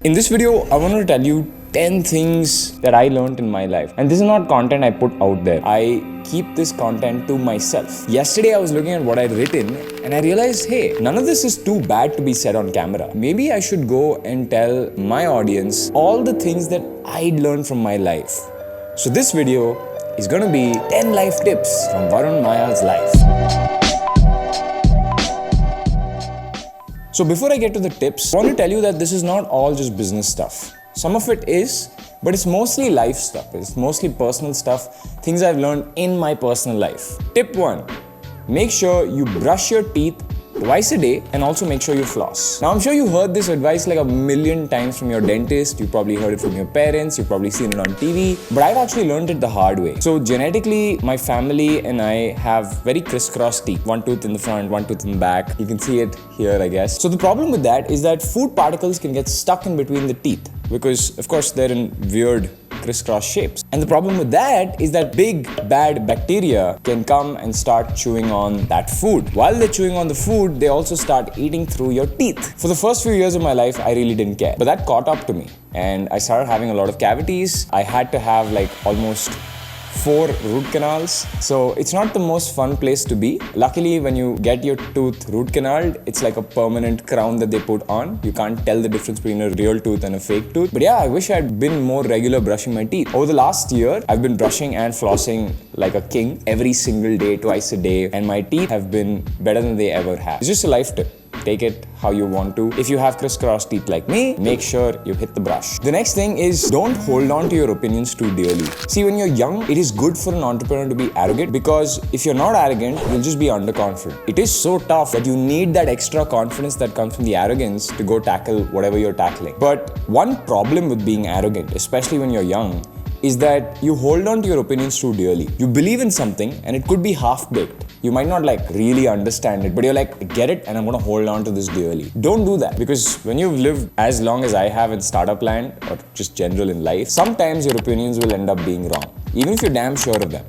In this video, I want to tell you 10 things that I learned in my life. And this is not content I put out there. I keep this content to myself. Yesterday, I was looking at what I'd written and I realized, hey, none of this is too bad to be said on camera. Maybe I should go and tell my audience all the things that I'd learned from my life. So this video is going to be 10 life tips from Varun Maya's life. So before I get to the tips, I want to tell you that this is not all just business stuff. Some of it is, but it's mostly life stuff. It's mostly personal stuff, things I've learned in my personal life. Tip 1, make sure you brush your teeth twice a day and also make sure you floss. Now I'm sure you heard this advice like a million times from your dentist, you probably heard it from your parents, you've probably seen it on TV, but I've actually learned it the hard way. So genetically, my family and I have very crisscross teeth. One tooth in the front, one tooth in the back. You can see it here, I guess. So the problem with that is that food particles can get stuck in between the teeth because of course they're in weird crisscross shapes. And the problem with that is that big bad bacteria can come and start chewing on that food. While they're chewing on the food, they also start eating through your teeth. For the first few years of my life, I really didn't care. But that caught up to me and I started having a lot of cavities. I had to have like almost 4 root canals. So it's not the most fun place to be. Luckily, when you get your tooth root canaled, it's like a permanent crown that they put on. You can't tell the difference between a real tooth and a fake tooth. But yeah, I wish I'd been more regular brushing my teeth. Over the last year, I've been brushing and flossing like a king every single day, twice a day. And my teeth have been better than they ever have. It's just a life tip. Take it how you want to. If you have crisscross teeth like me, make sure you hit the brush. The next thing is don't hold on to your opinions too dearly. See, when you're young, it is good for an entrepreneur to be arrogant because if you're not arrogant, you'll just be underconfident. It is so tough that you need that extra confidence that comes from the arrogance to go tackle whatever you're tackling. But one problem with being arrogant, especially when you're young, is that you hold on to your opinions too dearly. You believe in something and it could be half-baked. You might not like really understand it, but you're like, I get it and I'm gonna hold on to this dearly. Don't do that because when you've lived as long as I have in startup land or just general in life, sometimes your opinions will end up being wrong, even if you're damn sure of them.